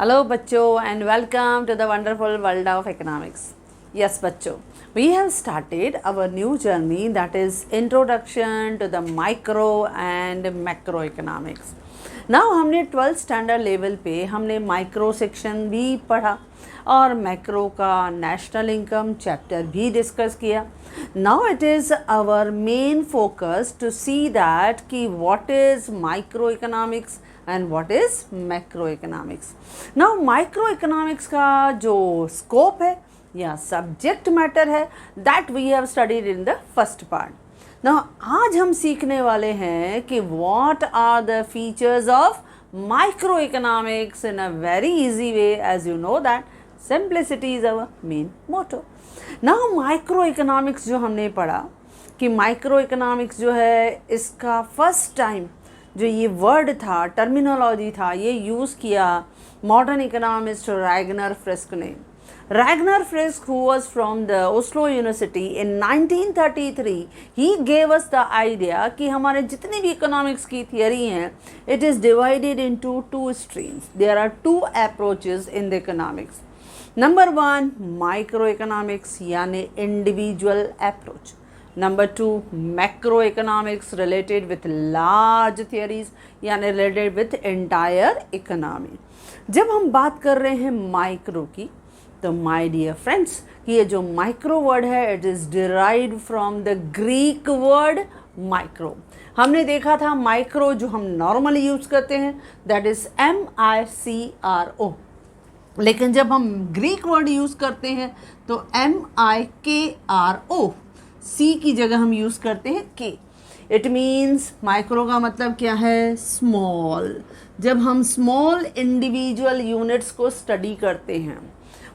Hello बच्चों and welcome to the wonderful world of economics. Yes बच्चों, we have started our new journey that is introduction to the micro and macroeconomics. Now हमने 12th standard level पे हमने micro section भी पढ़ा और macro का national income chapter भी discuss किया. Now it is our main focus to see that कि what is micro economics and what is macro economics. Now micro economics का जो स्कोप है या सब्जेक्ट मैटर है that we have studied in the first part. Now आज हम सीखने वाले हैं कि what are the features of micro economics in a very easy way. As you know that simplicity is our main motto. Now micro economics जो हमने पढ़ा कि माइक्रो इकोनॉमिक्स जो है इसका फर्स्ट टाइम जो ये वर्ड था, टर्मिनोलॉजी था, ये यूज़ किया मॉडर्न इकोनॉमिस्ट रैगनर फ्रिस्क ने. Ragnar Frisk, who was from the Oslo University in 1933, he gave us the idea कि हमारे जितने भी इकोनॉमिक्स की थियरी हैं it is divided into two streams. There are two approaches in the economics. Number one, microeconomics यानी individual approach. Number two, macroeconomics related with large theories यानी related with entire economy. जब हम बात कर रहे हैं माइक्रो की तो माय डियर फ्रेंड्स कि ये जो माइक्रो वर्ड है it is derived from the Greek word micro. हमने देखा था माइक्रो जो हम नॉर्मली यूज़ करते हैं दैट इज़ MICRO, लेकिन जब हम ग्रीक वर्ड यूज़ करते हैं तो MIKRO, सी की जगह हम यूज़ करते हैं के. इट मीन्स माइक्रो का मतलब क्या है? स्मॉल. जब हम स्मॉल इंडिविजुअल यूनिट्स को स्टडी करते हैं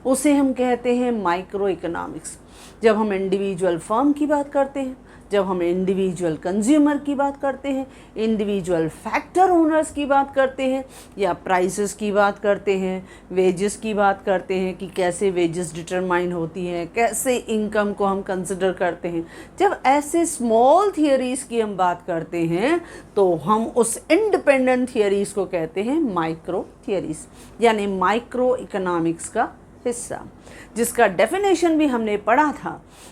उसे हम कहते हैं माइक्रो इकोनॉमिक्स. जब हम इंडिविजुअल फर्म की बात करते हैं, जब हम इंडिविजुअल कंज्यूमर की बात करते हैं, इंडिविजुअल फैक्टर ओनर्स की बात करते हैं या प्राइसेस की बात करते हैं, वेजेस की बात करते हैं कि कैसे वेजेस डिटरमाइन होती हैं, कैसे इनकम को हम कंसिडर करते हैं, जब ऐसे स्मॉल थियरीज़ की हम बात करते हैं तो हम उस इंडिपेंडेंट थियरीज़ को कहते हैं माइक्रो थियरीज़ यानी माइक्रो इकोनॉमिक्स का हिस्सा, जिसका डेफिनेशन भी हमने पढ़ा था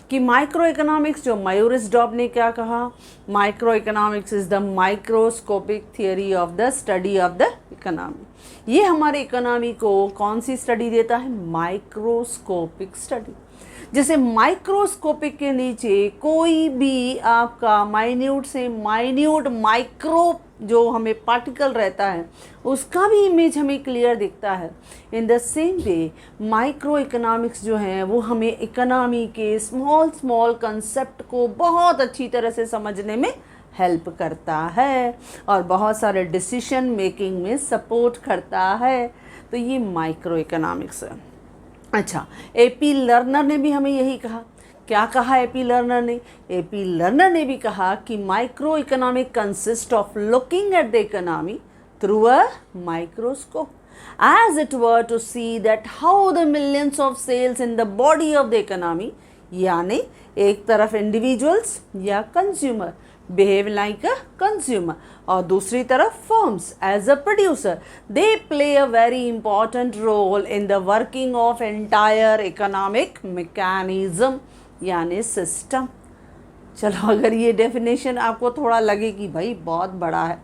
कि माइक्रो इकोनॉमिक्स जो मायूरिस डॉब ने क्या कहा, micro economics is the microscopic theory of the study of the economy. ये हमारे इकोनॉमी को कौन सी स्टडी देता है? Microscopic study. जैसे माइक्रोस्कोपिक के नीचे कोई भी आपका माइन्यूट से माइन्यूट माइक्रो जो हमें पार्टिकल रहता है उसका भी इमेज हमें क्लियर दिखता है. In the same way micro economics जो है वो हमें इकोनॉमी के स्मॉल स्मॉल कंसेप्ट को बहुत अच्छी तरह से समझने में हेल्प करता है और बहुत सारे डिसीजन मेकिंग में सपोर्ट करता है. तो ये माइक्रो इकोनॉमिक्स है. अच्छा, AP लर्नर ने भी हमें यही कहा. क्या कहा AP लर्नर ने? AP लर्नर ने भी कहा कि micro economic consist of looking at the economy through a microscope as it were to see that how the millions of cells in the body of the economy यानी एक तरफ individuals या consumer behave like a consumer और दूसरी तरफ firms as a producer, they play a very important role in the working of entire economic mechanism यानी system. चलो अगर ये डेफिनेशन आपको थोड़ा लगे कि भाई बहुत बड़ा है,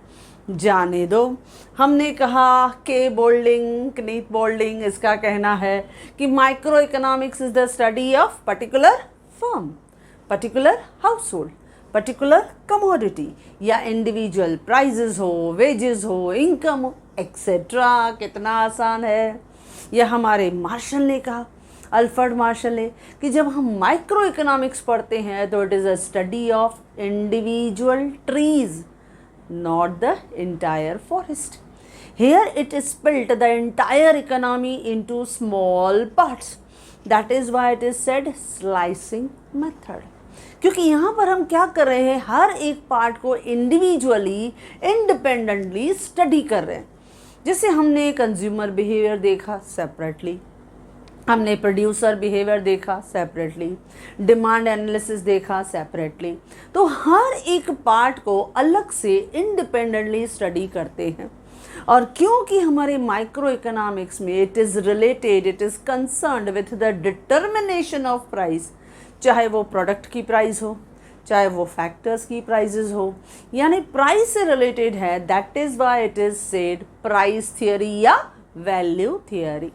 जाने दो. हमने कहा के बोल्डिंग, कनीथ बोल्डिंग इसका कहना है कि micro economics is the study of particular firm, particular household, particular commodity या इंडिविजुअल प्राइजेस हो, वेजेस हो, इनकम हो एक्सेट्रा. कितना आसान है. यह हमारे मार्शल ने कहा, अल्फ्रेड मार्शल ने, कि जब हम माइक्रो इकोनॉमिक्स पढ़ते हैं तो it is a study of individual trees not the entire forest. Here it is split the entire economy into small parts. That is why it is said slicing method. क्योंकि यहाँ पर हम क्या कर रहे हैं, हर एक पार्ट को इंडिविजुअली इंडिपेंडेंटली स्टडी कर रहे हैं. जैसे हमने कंज्यूमर बिहेवियर देखा सेपरेटली, हमने प्रोड्यूसर बिहेवियर देखा सेपरेटली, डिमांड एनालिसिस देखा सेपरेटली. तो हर एक पार्ट को अलग से इंडिपेंडेंटली स्टडी करते हैं. और क्योंकि हमारे माइक्रो इकोनॉमिक्स में it is related, it is concerned with the determination of price, चाहे वो प्रोडक्ट की प्राइस हो, चाहे वो फैक्टर्स की प्राइजेस हो, यानी प्राइस से रिलेटेड है, that is why it is said price theory या वैल्यू थियरी।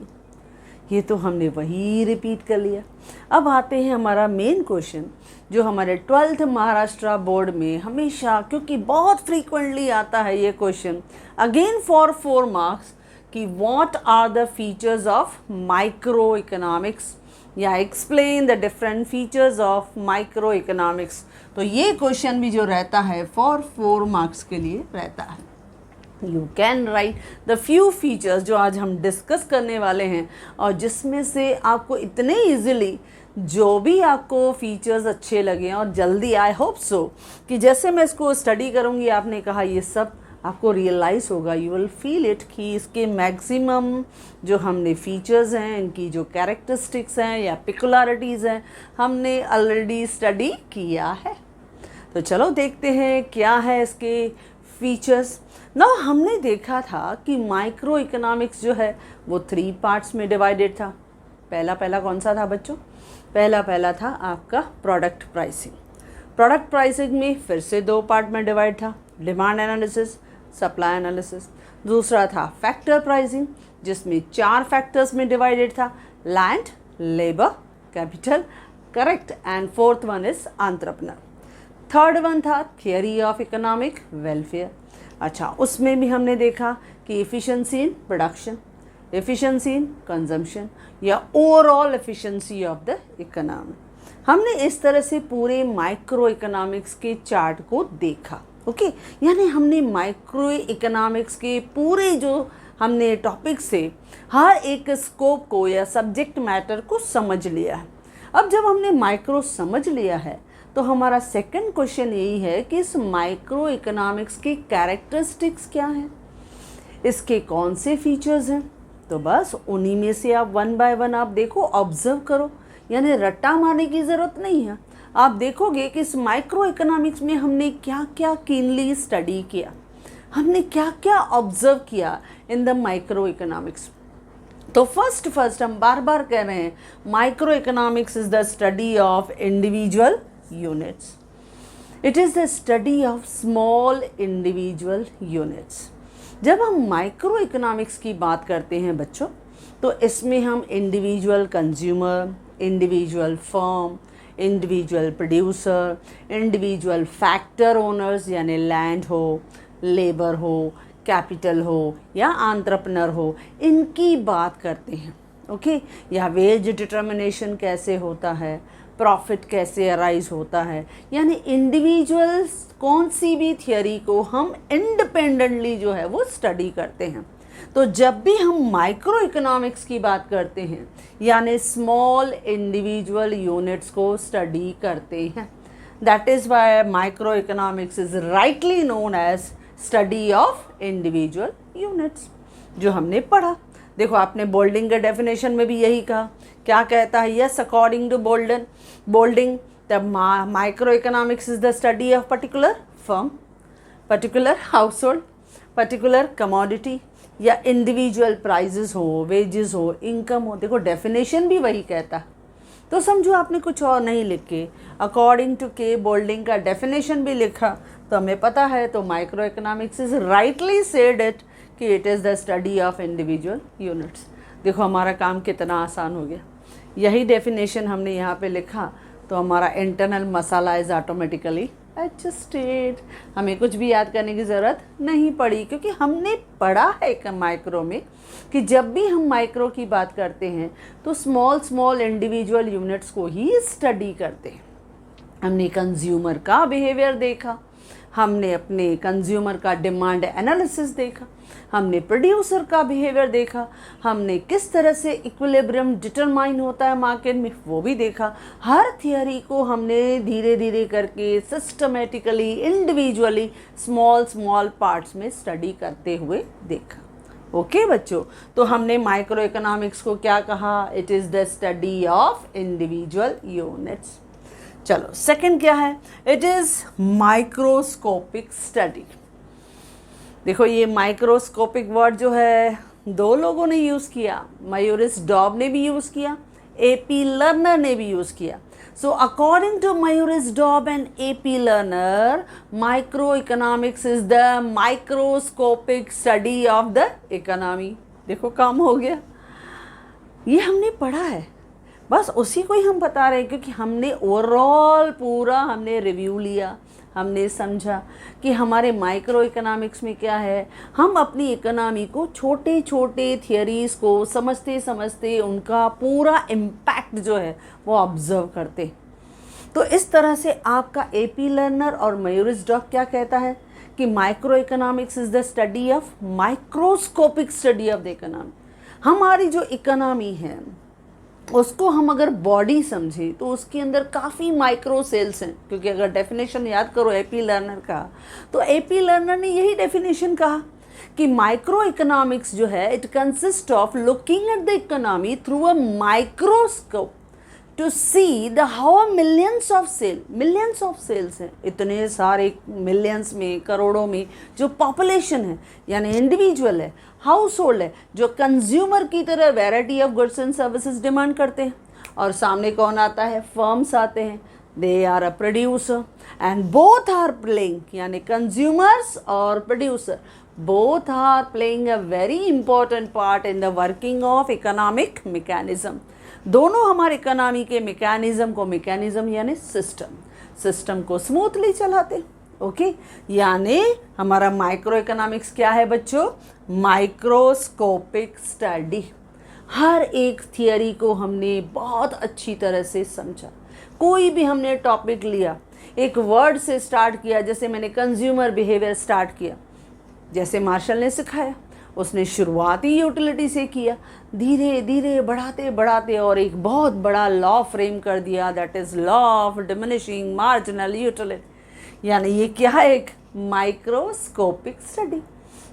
ये तो हमने वही रिपीट कर लिया। अब आते हैं हमारा मेन क्वेश्चन, जो हमारे 12th महाराष्ट्र बोर्ड में हमेशा, क्योंकि बहुत फ्रीक्वेंटली आता है ये क्वेश्चन, अगेन फॉर 4 मार्क्स, कि what are the features of micro economics या explain the different features of micro economics. तो ये क्वेश्चन भी जो रहता है फॉर 4 मार्क्स के लिए रहता है। You can write the few features जो आज हम डिस्कस करने वाले हैं, और जिसमें से आपको इतने ईजिली जो भी आपको फीचर्स अच्छे लगे, और जल्दी आई होप सो कि जैसे मैं इसको स्टडी करूँगी, आपने कहा ये सब आपको रियलाइज़ होगा, यू विल फील इट कि इसके मैक्सिमम जो हमने फीचर्स हैं, इनकी जो कैरेक्टरिस्टिक्स हैं या पिकुलरिटीज़ हैं, हमने ऑलरेडी स्टडी किया है। तो चलो देखते हैं क्या है इसके फीचर्स। ना हमने देखा था कि माइक्रो इकोनॉमिक्स जो है वो 3 पार्ट्स में डिवाइडेड था। पहला कौन सा था बच्चों? पहला था आपका प्रोडक्ट प्राइसिंग। प्रोडक्ट प्राइसिंग में फिर से 2 पार्ट में डिवाइड था, डिमांड एनालिसिस, सप्लाई एनालिसिस। दूसरा था फैक्टर प्राइसिंग, जिसमें 4 फैक्टर्स में डिवाइडेड था, land, labour, capital, correct, and 4th one is entrepreneur. 3rd one था थियरी ऑफ इकोनॉमिक वेलफेयर। अच्छा, उसमें भी हमने देखा कि efficiency in production, efficiency in consumption या overall efficiency of the economy. हमने इस तरह से पूरे माइक्रो इकोनॉमिक्स के चार्ट को देखा। ओके, यानी हमने माइक्रो इकोनॉमिक्स के पूरे जो हमने टॉपिक से हर एक स्कोप को या सब्जेक्ट मैटर को समझ लिया है। अब जब हमने माइक्रो समझ लिया है, तो हमारा सेकंड क्वेश्चन यही है कि इस माइक्रो इकोनॉमिक्स की कैरेक्टरिस्टिक्स क्या हैं, इसके कौन से फीचर्स हैं। तो बस उन्हीं में से आप 1 बाय 1 आप देखो, ऑब्जर्व करो, यानी रट्टा मारने की ज़रूरत नहीं है। आप देखोगे कि इस माइक्रो इकोनॉमिक्स में हमने क्या क्या कीनली स्टडी किया, हमने क्या क्या ऑब्जर्व किया इन द माइक्रो इकोनॉमिक्स। तो फर्स्ट हम बार बार कह रहे हैं, micro economics is the study of individual units, it is the study of small individual units. जब हम माइक्रो इकोनॉमिक्स की बात करते हैं बच्चों, तो इसमें हम individual consumer, individual firm, individual producer, individual factor owners यानी लैंड हो, लेबर हो, कैपिटल हो या एंटरप्रेन्योर हो, इनकी बात करते हैं। ओके, या वेज डिटर्मिनेशन कैसे होता है, प्रॉफिट कैसे अराइज होता है, यानी इंडिविजुअल कौन सी भी थियरी को हम इंडिपेंडेंटली जो है वो स्टडी करते हैं। तो जब भी हम माइक्रो इकोनॉमिक्स की बात करते हैं, यानी स्मॉल इंडिविजुअल यूनिट्स को स्टडी करते हैं, that is why micro economics is rightly known as study of individual units, जो हमने पढ़ा। देखो, आपने बोल्डिंग के डेफिनेशन में भी यही कहा, क्या कहता है? Yes, according to Boulding the micro economics is the study of particular firm, particular household, particular commodity या इंडिविजुअल प्राइजेस हो, वेजेस हो, इनकम हो। देखो, डेफिनेशन भी वही कहता है। तो समझो आपने कुछ और नहीं लिख के अकॉर्डिंग टू के बोल्डिंग का डेफिनेशन भी लिखा, तो हमें पता है, तो micro economics is rightly said it कि it is the study of individual units. देखो, हमारा काम कितना आसान हो गया। यही डेफिनेशन हमने यहाँ पे लिखा, तो हमारा internal masala is automatically adjusted. हमें कुछ भी याद करने की ज़रूरत नहीं पड़ी, क्योंकि हमने पढ़ा है माइक्रो में कि जब भी हम माइक्रो की बात करते हैं तो स्मॉल इंडिविजुअल यूनिट्स को ही स्टडी करते हैं। हमने कंज्यूमर का बिहेवियर देखा, हमने अपने कंज्यूमर का डिमांड एनालिसिस देखा, हमने प्रोड्यूसर का बिहेवियर देखा, हमने किस तरह से इक्विलिब्रियम डिटरमाइन होता है मार्केट में वो भी देखा। हर थियरी को हमने धीरे धीरे करके सिस्टमेटिकली इंडिविजुअली स्मॉल पार्ट्स में स्टडी करते हुए देखा। ओके बच्चों, तो हमने माइक्रो इकोनॉमिक्स को क्या कहा? It is the study of individual units. चलो, सेकंड क्या है? It is microscopic study. देखो ये माइक्रोस्कोपिक वर्ड जो है दो लोगों ने यूज़ किया, मयूरिस डॉब ने भी यूज़ किया, AP लर्नर ने भी यूज़ किया। So according to Mayuris Dobb and AP Lerner, microeconomics is the microscopic study of the economy। देखो काम हो गया, ये हमने पढ़ा है, बस उसी को ही हम बता रहे हैं, क्योंकि हमने ओवरऑल पूरा हमने रिव्यू लिया, हमने समझा कि हमारे माइक्रो इकोनॉमिक्स में क्या है। हम अपनी इकोनॉमी को छोटे छोटे थियरीज़ को समझते समझते उनका पूरा इम्पैक्ट जो है वो ऑब्जर्व करते। तो इस तरह से आपका AP लर्नर और मयूरिस डॉब क्या कहता है कि micro economics is the study of microscopic study of the economy. हमारी जो इकोनॉमी है उसको हम अगर बॉडी समझें तो उसके अंदर काफ़ी माइक्रो सेल्स हैं, क्योंकि अगर डेफिनेशन याद करो AP लर्नर का, तो AP लर्नर ने यही डेफिनेशन कहा कि माइक्रो इकोनॉमिक्स जो है it consist of looking at the economy through a microscope to see the how millions of cells हैं, इतने सारे मिलियंस में करोड़ों में जो पॉपुलेशन है यानी इंडिविजुअल है, हाउस होल्ड है, जो कंज्यूमर की तरह variety of goods and services demand करते हैं। और सामने कौन आता है, फर्म्स आते हैं, they are a producer and both are playing, यानी कंज्यूमर्स और producer both are playing a very important part in the working of economic mechanism. दोनों हमारे इकोनॉमी के मैकेनिज्म यानी सिस्टम को स्मूथली चलाते। ओके, यानी हमारा माइक्रो इकोनॉमिक्स क्या है बच्चों, माइक्रोस्कोपिक स्टडी। हर एक थियरी को हमने बहुत अच्छी तरह से समझा। कोई भी हमने टॉपिक लिया, एक वर्ड से स्टार्ट किया, जैसे मैंने कंज्यूमर बिहेवियर स्टार्ट किया, जैसे मार्शल ने सिखाया, उसने शुरुआती यूटिलिटी से किया, धीरे धीरे बढ़ाते बढ़ाते और एक बहुत बड़ा लॉ फ्रेम कर दिया, that is law of diminishing marginal utility. यानी ये क्या है, एक माइक्रोस्कोपिक स्टडी,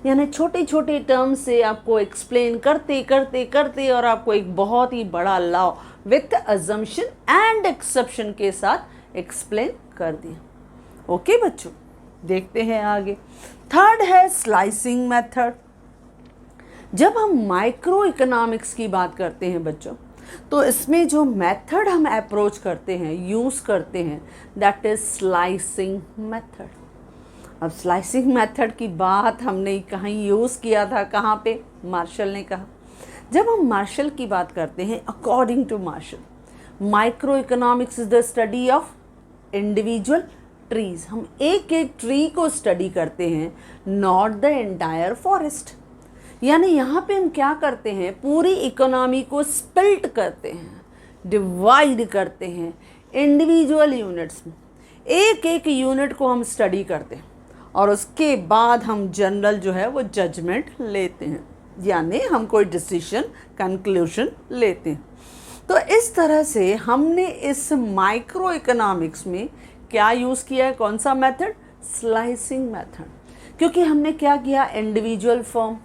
यानी छोटे छोटे टर्म्स से आपको एक्सप्लेन करते करते करते और आपको एक बहुत ही बड़ा law with assumption and exception के साथ एक्सप्लेन कर दिया। ओके बच्चों, देखते हैं आगे। थर्ड है स्लाइसिंग मेथड। जब हम माइक्रो इकोनॉमिक्स की बात करते हैं बच्चों, तो इसमें जो मेथड हम अप्रोच करते हैं, यूज़ करते हैं, दैट इज़ स्लाइसिंग मेथड। अब स्लाइसिंग मेथड की बात हमने कहीं यूज़ किया था, कहाँ पे, मार्शल ने कहा। जब हम मार्शल की बात करते हैं, according to Marshall, micro economics is the study of individual trees. हम एक एक ट्री को स्टडी करते हैं, नॉट द एंटायर फॉरेस्ट। यानी यहाँ पे हम क्या करते हैं, पूरी इकोनॉमी को स्प्लिट करते हैं, डिवाइड करते हैं इंडिविजुअल यूनिट्स में। एक एक यूनिट को हम स्टडी करते हैं और उसके बाद हम जनरल जो है वो जजमेंट लेते हैं, यानी हम कोई डिसीजन कंक्लूजन लेते हैं। तो इस तरह से हमने इस माइक्रो इकोनॉमिक्स में क्या यूज़ किया है, कौन सा मेथड, स्लाइसिंग मेथड। क्योंकि हमने क्या किया, इंडिविजुअल फर्म,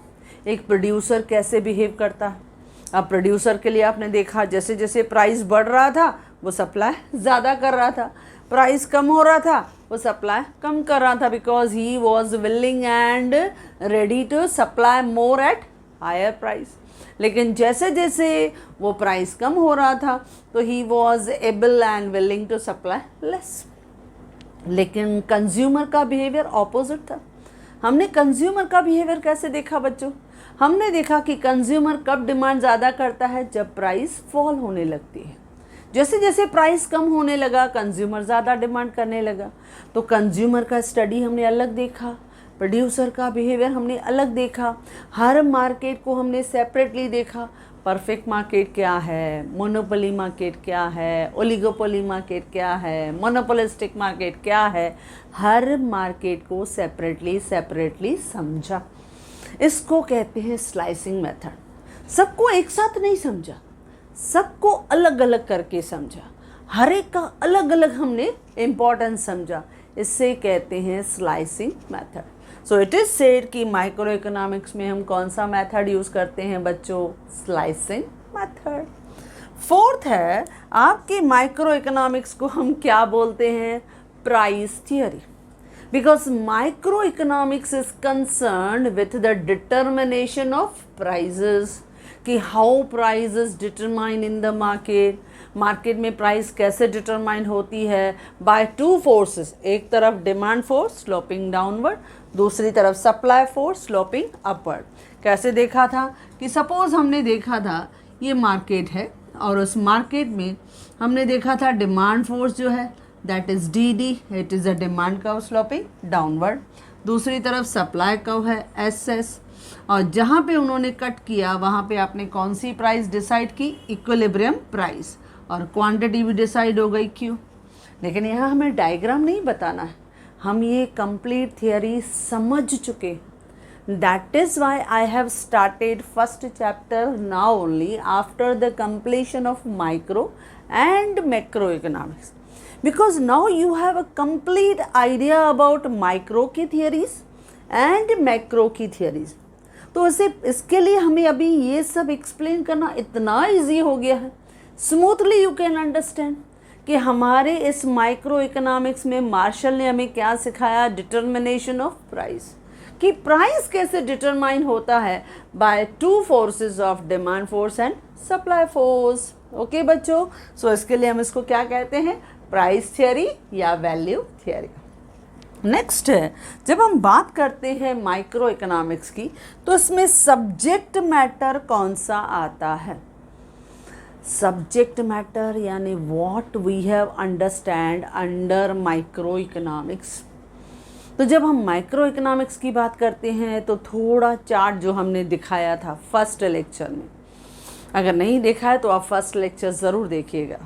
एक प्रोड्यूसर कैसे बिहेव करता है। अब प्रोड्यूसर के लिए आपने देखा, जैसे जैसे प्राइस बढ़ रहा था वो सप्लाई ज़्यादा कर रहा था, प्राइस कम हो रहा था वो सप्लाई कम कर रहा था, because he was willing and ready to supply more at higher price. लेकिन जैसे जैसे वो प्राइस कम हो रहा था तो he was able and willing to supply less. लेकिन कंज्यूमर का बिहेवियर ऑपोजिट था। हमने कंज्यूमर का बिहेवियर कैसे देखा बच्चों, हमने देखा कि कंज्यूमर कब डिमांड ज़्यादा करता है, जब प्राइस फॉल होने लगती है। जैसे जैसे प्राइस कम होने लगा कंज्यूमर ज़्यादा डिमांड करने लगा। तो कंज्यूमर का स्टडी हमने अलग देखा, प्रोड्यूसर का बिहेवियर हमने अलग देखा, हर मार्केट को हमने सेपरेटली देखा। परफेक्ट मार्केट क्या है, मोनोपोली मार्केट क्या है, ओलिगोपोली मार्केट क्या है, मोनोपोलिस्टिक मार्केट क्या है, हर मार्केट को सेपरेटली समझा। इसको कहते हैं स्लाइसिंग मेथड। सबको एक साथ नहीं समझा, सबको अलग अलग करके समझा, हर एक का अलग अलग हमने इम्पोर्टेंस समझा, इससे कहते हैं slicing method. So it is said कि माइक्रो इकोनॉमिक्स में हम कौन सा मेथड यूज़ करते हैं बच्चों, स्लाइसिंग मेथड। फोर्थ है, आपके माइक्रो इकोनॉमिक्स को हम क्या बोलते हैं, price theory. because microeconomics is concerned with the determination of prices, कि how price is determined in the market में प्राइस कैसे डिटरमाइन होती है बाय टू फोर्सेस, एक तरफ डिमांड फोर्स स्लोपिंग डाउनवर्ड, दूसरी तरफ सप्लाई फोर्स स्लोपिंग अपवर्ड। कैसे देखा था कि सपोज हमने देखा था ये मार्केट है और उस मार्केट में हमने देखा था डिमांड फोर्स जो है that is D, it is a demand curve sloping downward, दूसरी तरफ सप्लाई कर्व है एस, और जहाँ पे उन्होंने कट किया वहाँ पे आपने कौन सी प्राइस डिसाइड की, इक्विलिब्रियम प्राइस, और क्वांटिटी भी डिसाइड हो गई क्यों। लेकिन यहाँ हमें डायग्राम नहीं बताना है, हम ये कंप्लीट थियरी समझ चुके। That is Y I have started first chapter now only after the completion of micro and macro economics, because now you have a complete idea about micro की थियरीज एंड मैक्रो की theories. तो इसके लिए हमें अभी ये सब explain करना इतना ईजी हो गया है, स्मूथली यू कैन अंडरस्टैंड कि हमारे इस माइक्रो इकोनॉमिक्स में मार्शल ने हमें क्या सिखाया, डिटर्मिनेशन ऑफ प्राइस, कि प्राइस कैसे डिटरमाइन होता है by two forces of demand force and supply force. Okay बच्चों, सो इसके लिए हम इसको क्या कहते हैं, प्राइस थियरी या वैल्यू थियरी। नेक्स्ट है, जब हम बात करते हैं माइक्रो इकोनॉमिक्स की तो इसमें सब्जेक्ट मैटर कौन सा आता है, सब्जेक्ट मैटर यानी what we have understand under micro economics. तो जब हम माइक्रो इकोनॉमिक्स की बात करते हैं तो थोड़ा चार्ट जो हमने दिखाया था फर्स्ट लेक्चर में, अगर नहीं देखा है तो आप फर्स्ट लेक्चर ज़रूर देखिएगा।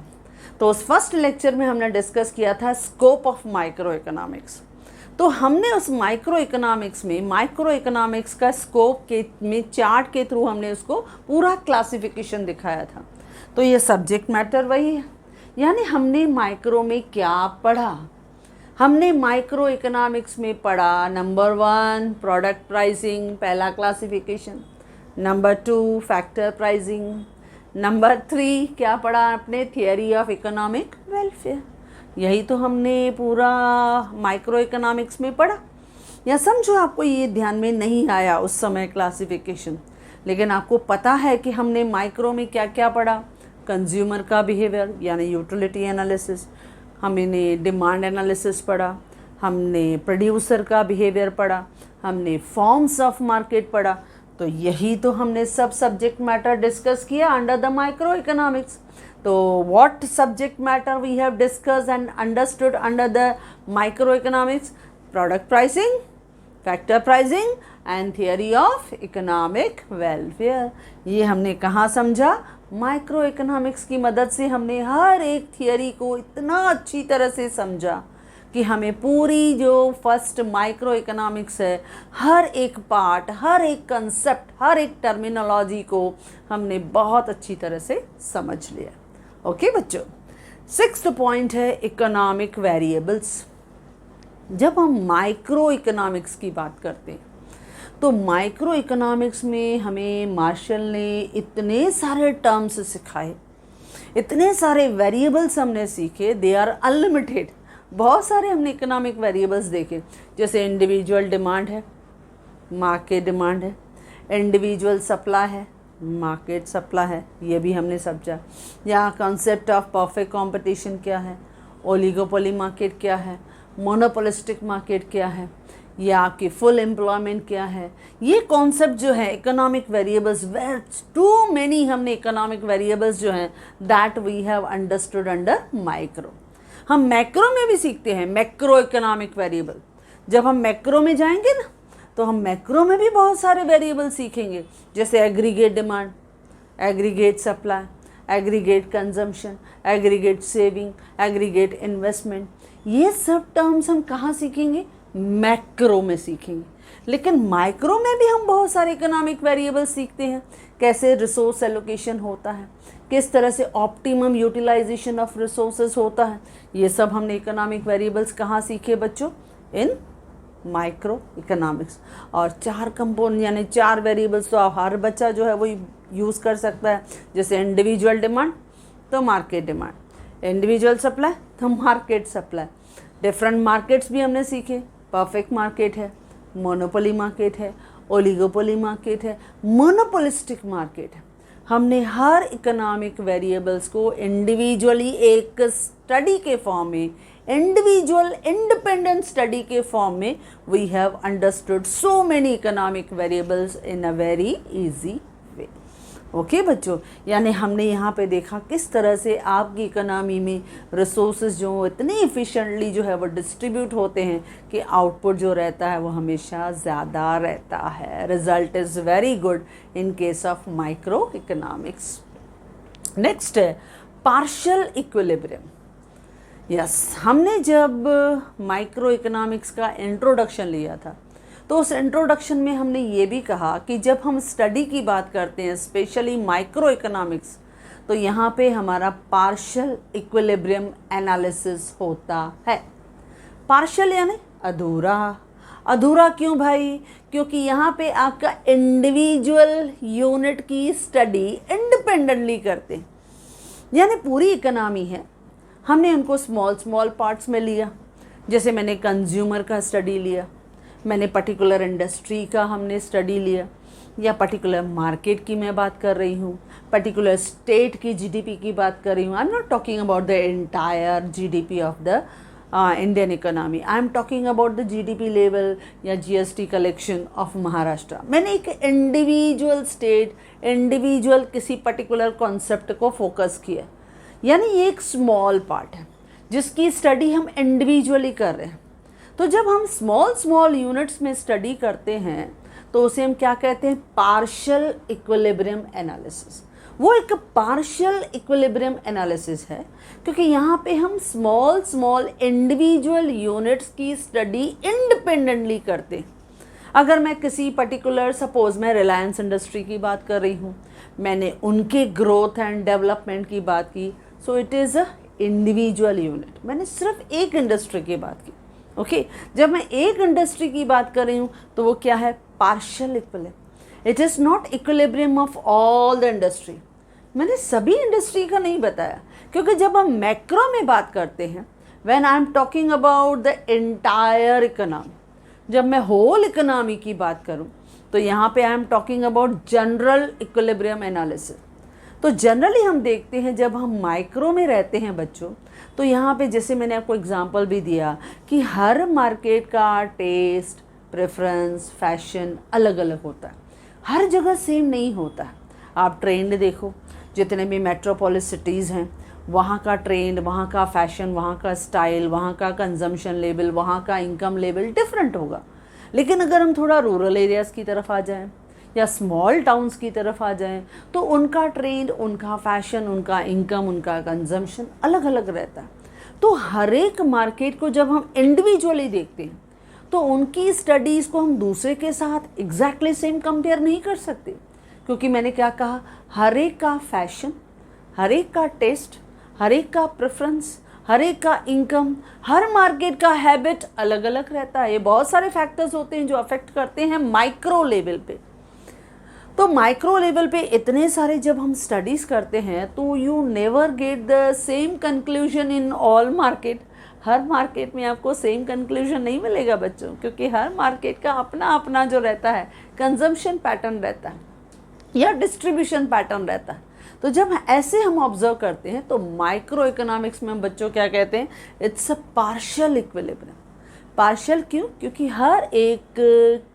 तो उस फर्स्ट लेक्चर में हमने डिस्कस किया था स्कोप ऑफ माइक्रो इकोनॉमिक्स। तो हमने उस माइक्रो इकोनॉमिक्स का स्कोप के में चार्ट के थ्रू हमने उसको पूरा क्लासिफिकेशन दिखाया था। तो ये सब्जेक्ट मैटर वही है, यानी हमने माइक्रो में क्या पढ़ा, हमने माइक्रो इकोनॉमिक्स में पढ़ा नंबर 1 प्रोडक्ट प्राइसिंग, पहला classification, number 2 factor pricing, number 3 क्या पढ़ा आपने, थियरी ऑफ इकोनॉमिक वेलफेयर। यही तो हमने पूरा माइक्रो इकोनॉमिक्स में पढ़ा। या समझो आपको ये ध्यान में नहीं आया उस समय क्लासिफिकेशन, लेकिन आपको पता है कि हमने माइक्रो में क्या क्या पढ़ा, कंज्यूमर का बिहेवियर यानी यूटिलिटी एनालिसिस, हमने डिमांड एनालिसिस पढ़ा, हमने प्रोड्यूसर का बिहेवियर पढ़ा, हमने फॉर्म्स ऑफ मार्केट पढ़ा। तो यही तो हमने सब सब्जेक्ट मैटर डिस्कस किया अंडर द माइक्रो इकोनॉमिक्स। तो what subject matter we have discussed and understood under the microeconomics, product pricing, factor pricing and theory of economic welfare. ये हमने कहाँ समझा, माइक्रो इकोनॉमिक्स की मदद से हमने हर एक थियरी को इतना अच्छी तरह से समझा कि हमें पूरी जो फर्स्ट माइक्रो इकोनॉमिक्स है, हर एक पार्ट, हर एक कंसेप्ट, हर एक टर्मिनोलॉजी को हमने बहुत अच्छी तरह से समझ लिया। ओके बच्चों, 6th पॉइंट है इकोनॉमिक वेरिएबल्स। जब हम माइक्रो इकोनॉमिक्स की बात करते हैं तो माइक्रो इकोनॉमिक्स में हमें मार्शल ने इतने सारे टर्म्स सिखाए, इतने सारे वेरिएबल्स हमने सीखे, दे आर अनलिमिटेड। बहुत सारे हमने इकोनॉमिक वेरिएबल्स देखे, जैसे इंडिविजुअल डिमांड है, मार्केट डिमांड है, इंडिविजुअल सप्लाई है, मार्केट सप्लाई है, ये भी हमने समझा। या कॉन्सेप्ट ऑफ परफेक्ट कंपटीशन क्या है, ओलिगोपोली मार्केट क्या है, मोनोपोलिस्टिक मार्केट क्या है, या कि फुल एम्प्लॉयमेंट क्या है। ये कॉन्सेप्ट जो है economic variables, where too many हमने इकोनॉमिक वेरिएबल्स जो हैं that we have understood under micro. हम मैक्रो में भी सीखते हैं मैक्रो इकोनॉमिक वेरिएबल। जब हम मैक्रो में जाएंगे ना तो हम मैक्रो में भी बहुत सारे वेरिएबल सीखेंगे, जैसे aggregate demand, aggregate supply, aggregate consumption, aggregate saving, aggregate investment. ये सब टर्म्स हम कहाँ सीखेंगे, मैक्रो में सीखेंगे। लेकिन माइक्रो में भी हम बहुत सारे इकोनॉमिक वेरिएबल सीखते हैं, कैसे रिसोर्स एलोकेशन होता है, किस तरह से ऑप्टिमम यूटिलाइजेशन ऑफ रिसोर्सेज होता है। ये सब हमने इकोनॉमिक वेरिएबल्स कहाँ सीखे बच्चों, इन माइक्रो इकोनॉमिक्स। और 4 कंपोनेंट यानी 4 वेरिएबल्स तो हर बच्चा जो है वो यूज़ कर सकता है, जैसे इंडिविजुअल डिमांड तो मार्केट डिमांड, इंडिविजुअल सप्लाई तो मार्केट सप्लाई। डिफरेंट मार्केट्स भी हमने सीखे, परफेक्ट मार्केट है, मोनोपोली मार्केट है, ओलिगोपोली मार्केट है, मोनोपोलिस्टिक मार्केट है। हमने हर इकोनॉमिक वेरिएबल्स को इंडिविजुअली एक स्टडी के फॉर्म में, इंडिविजुअल इंडिपेंडेंट स्टडी के फॉर्म में we have understood so many economic variables in a very easy way. Okay बच्चों, यानी हमने यहाँ पे देखा किस तरह से आपकी इकोनॉमी में रिसोर्सेज जो इतने इफ़िशिएंटली जो है वो डिस्ट्रीब्यूट होते हैं कि आउटपुट जो रहता है वो हमेशा ज़्यादा रहता है। Result is very good in case of micro economics. Next है पार्शियल इक्विलिब्रियम। यस, हमने जब माइक्रो इकोनॉमिक्स का इंट्रोडक्शन लिया था तो उस इंट्रोडक्शन में हमने ये भी कहा कि जब हम स्टडी की बात करते हैं स्पेशली माइक्रो इकोनॉमिक्स, तो यहाँ पे हमारा पार्शियल इक्विलिब्रियम एनालिसिस होता है। पार्शियल यानी अधूरा। अधूरा क्यों भाई? क्योंकि यहाँ पे आपका इंडिविजुअल यूनिट की स्टडी इंडिपेंडेंटली करते हैं। यानी पूरी इकोनॉमी है, हमने उनको स्मॉल स्मॉल पार्ट्स में लिया। जैसे मैंने कंज्यूमर का स्टडी लिया, मैंने पर्टिकुलर इंडस्ट्री का हमने स्टडी लिया, या पर्टिकुलर मार्केट की मैं बात कर रही हूँ, पर्टिकुलर स्टेट की जीडीपी की बात कर रही हूँ। I am not talking about the entire GDP of the Indian economy, I am talking about the GDP level या जीएसटी कलेक्शन ऑफ महाराष्ट्र। मैंने एक इंडिविजुअल स्टेट, इंडिविजुअल किसी पर्टिकुलर कॉन्सेप्ट को फोकस किया। यानी ये एक स्मॉल पार्ट है जिसकी स्टडी हम इंडिविजुअली कर रहे हैं। तो जब हम स्मॉल स्मॉल यूनिट्स में स्टडी करते हैं तो उसे हम क्या कहते हैं? Partial equilibrium analysis. वो एक पार्शियल इक्विलिब्रियम एनालिसिस है क्योंकि यहाँ पे हम स्मॉल स्मॉल इंडिविजुअल यूनिट्स की स्टडी इंडिपेंडेंटली करते हैं। अगर मैं किसी पर्टिकुलर, सपोज मैं रिलायंस इंडस्ट्री की बात कर रही हूँ, मैंने उनके ग्रोथ एंड डेवलपमेंट की बात की, so it is a individual unit. मैंने सिर्फ एक इंडस्ट्री की बात की। ओके, जब मैं एक इंडस्ट्री की बात कर रही हूँ तो वो क्या है? Partial equilibrium. It is not equilibrium of all the industry. मैंने सभी इंडस्ट्री का नहीं बताया क्योंकि जब हम मैक्रो में बात करते हैं, when I am talking about the entire economy, जब मैं होल इकोनॉमी की बात करूँ तो यहाँ पे I am talking about general equilibrium analysis. तो जनरली हम देखते हैं जब हम माइक्रो में रहते हैं बच्चों, तो यहाँ पे जैसे मैंने आपको एग्जांपल भी दिया कि हर मार्केट का टेस्ट, प्रेफरेंस, फैशन अलग अलग होता है, हर जगह सेम नहीं होता है। आप ट्रेंड देखो, जितने भी मेट्रोपोलिस सिटीज़ हैं वहाँ का ट्रेंड, वहाँ का फैशन, वहाँ का स्टाइल, वहाँ का कंजम्पशन लेवल, वहाँ का इनकम लेवल डिफरेंट होगा। लेकिन अगर हम थोड़ा रूरल एरियाज़ की तरफ आ जाएं या स्मॉल टाउन्स की तरफ आ जाएं तो उनका ट्रेंड, उनका फैशन, उनका इनकम, उनका कंजम्पशन अलग अलग रहता है। तो हर एक मार्केट को जब हम इंडिविजुअली देखते हैं तो उनकी स्टडीज़ को हम दूसरे के साथ एग्जैक्टली सेम कंपेयर नहीं कर सकते क्योंकि मैंने क्या कहा, हर एक का फैशन, हर एक का टेस्ट, हर एक का प्रेफरेंस, हर एक का इनकम, हर मार्केट का हैबिट अलग अलग रहता है। ये बहुत सारे फैक्टर्स होते हैं जो अफेक्ट करते हैं माइक्रो लेवल पे। तो माइक्रो लेवल पे इतने सारे जब हम स्टडीज़ करते हैं तो you never get the same conclusion in all market. Her market में आपको सेम कंक्लूजन नहीं मिलेगा बच्चों, क्योंकि हर मार्केट का अपना अपना जो रहता है कंजम्पशन पैटर्न रहता है या डिस्ट्रीब्यूशन पैटर्न रहता है। तो जब ऐसे हम ऑब्जर्व करते हैं तो माइक्रो इकोनॉमिक्स में हम बच्चों क्या कहते हैं? It's a partial equilibrium. Partial क्यों? क्योंकि हर एक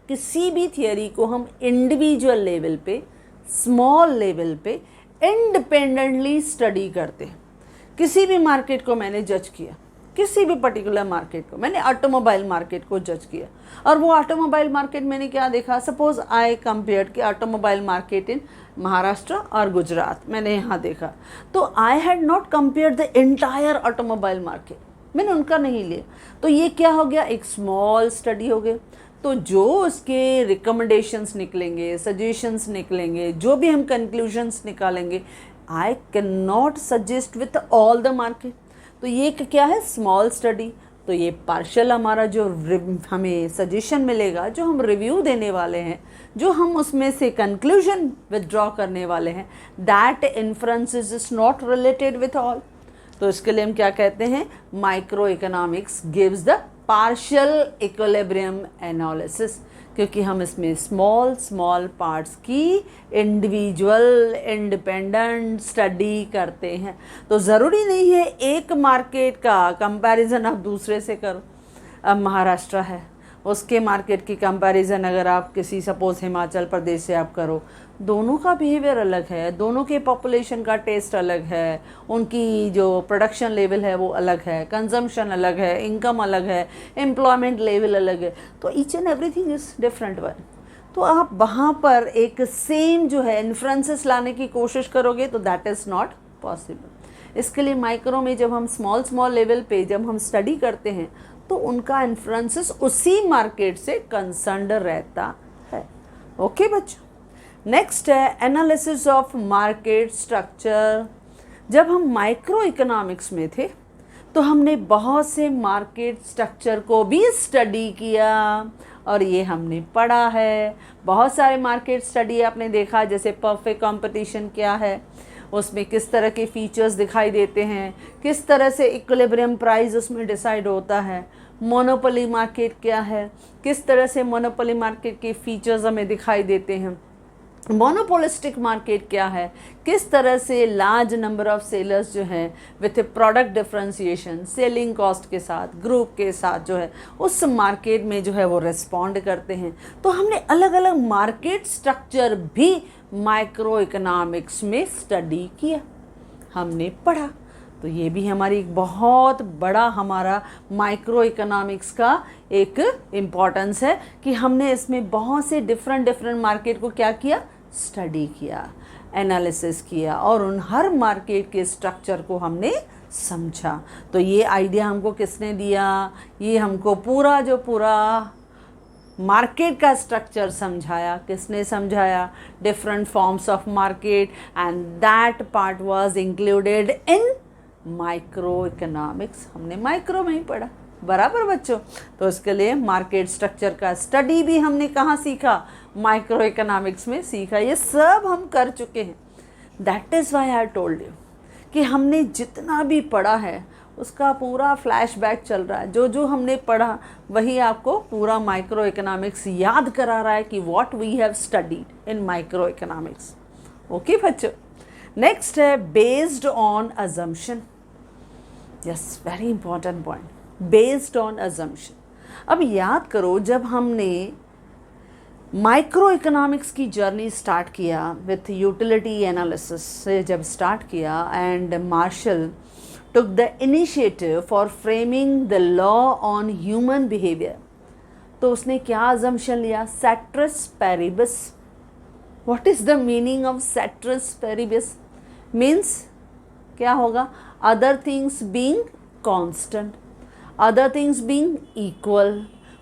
किसी भी थियरी को हम इंडिविजुअल लेवल पे, स्मॉल लेवल पे इंडिपेंडेंटली स्टडी करते हैं। किसी भी मार्केट को मैंने जज किया, किसी भी पर्टिकुलर मार्केट को मैंने ऑटोमोबाइल मार्केट को जज किया, और वो ऑटोमोबाइल मार्केट मैंने क्या देखा, सपोज आई कंपेयर्ड कि ऑटोमोबाइल मार्केट इन महाराष्ट्र और गुजरात मैंने यहाँ देखा, तो I had not compared the entire automobile market, मैंने उनका नहीं लिया। तो ये क्या हो गया? एक स्मॉल स्टडी हो गया। तो जो उसके रिकमेंडेशंस निकलेंगे, सजेशंस निकलेंगे, जो भी हम कंक्लूजन्स निकालेंगे, I can not suggest with all the market. तो ये क्या है? Small study. तो ये पार्शियल हमारा जो हमें सजेशन मिलेगा, जो हम रिव्यू देने वाले हैं, जो हम उसमें से कंक्लूजन विदड्रॉ करने वाले हैं, that inference is not related with all. तो इसके लिए हम क्या कहते हैं? Micro economics gives the partial equilibrium analysis, क्योंकि हम इसमें स्मॉल स्मॉल पार्ट्स की इंडिविजुअल इंडिपेंडेंट स्टडी करते हैं। तो ज़रूरी नहीं है एक मार्केट का कंपैरिजन आप दूसरे से करो। अब महाराष्ट्र है, उसके मार्केट की कंपैरिजन अगर आप किसी सपोज हिमाचल प्रदेश से आप करो, दोनों का बिहेवियर अलग है, दोनों के पॉपुलेशन का टेस्ट अलग है, उनकी जो प्रोडक्शन लेवल है वो अलग है, कंजम्पशन अलग है, इनकम अलग है, एम्प्लॉयमेंट लेवल अलग है, तो each and everything is different one. तो आप वहाँ पर एक सेम जो है इन्फ्रेंसेस लाने की कोशिश करोगे तो दैट इज़ नॉट पॉसिबल। इसके लिए माइक्रो में जब हम स्मॉल स्मॉल लेवल पे जब हम स्टडी करते हैं तो उनका इन्फ्रेंसेस उसी मार्केट से कंसर्न्ड रहता है। ओके बच्चों, नेक्स्ट है एनालिसिस ऑफ मार्केट स्ट्रक्चर। जब हम माइक्रो इकोनॉमिक्स में थे तो हमने बहुत से मार्केट स्ट्रक्चर को भी स्टडी किया और ये हमने पढ़ा है। बहुत सारे मार्केट स्टडी आपने देखा, जैसे परफेक्ट कंपटीशन क्या है, उसमें किस तरह के फीचर्स दिखाई देते हैं, किस तरह से इक्विलिब्रियम प्राइस उसमें डिसाइड होता है, मोनोपोली मार्केट क्या है, किस तरह से मोनोपोली मार्केट के फीचर्स हमें दिखाई देते हैं, मोनोपोलिस्टिक मार्केट क्या है, किस तरह से लार्ज नंबर ऑफ सेलर्स जो हैं with product differentiation selling cost के साथ ग्रुप के साथ जो है उस मार्केट में जो है वो रिस्पॉन्ड करते हैं। तो हमने अलग अलग मार्केट स्ट्रक्चर भी माइक्रो इकोनॉमिक्स में स्टडी किया, हमने पढ़ा। तो ये भी हमारी एक बहुत बड़ा हमारा माइक्रो इकोनॉमिक्स का एक इम्पॉर्टेंस है कि हमने इसमें बहुत से डिफरेंट मार्केट को क्या किया, स्टडी किया, एनालिसिस किया और उन हर मार्केट के स्ट्रक्चर को हमने समझा। तो ये आइडिया हमको किसने दिया, ये हमको पूरा मार्केट का स्ट्रक्चर समझाया। किसने समझाया? Different forms of market, and that part was included in micro economics. हमने माइक्रो में ही पढ़ा, बराबर बच्चों। तो इसके लिए मार्केट स्ट्रक्चर का स्टडी भी हमने कहाँ सीखा, माइक्रो इकोनॉमिक्स में सीखा। ये सब हम कर चुके हैं। That is Y I told you कि हमने जितना भी पढ़ा है उसका पूरा फ्लैशबैक चल रहा है। जो जो हमने पढ़ा वही आपको पूरा माइक्रो इकोनॉमिक्स याद करा रहा है कि what we have studied in microeconomics. Okay बच्चों, नेक्स्ट है based on assumption. Yes, very important point, based on assumption. अब याद करो, जब हमने माइक्रो इकोनॉमिक्स की जर्नी स्टार्ट किया विथ यूटिलिटी एनालिसिस से जब स्टार्ट किया, and Marshall took the initiative for framing the law on human behavior, तो उसने क्या assumption लिया? Ceteris paribus. What is the meaning of ceteris paribus? Means क्या होगा? Other things being constant, other things being equal,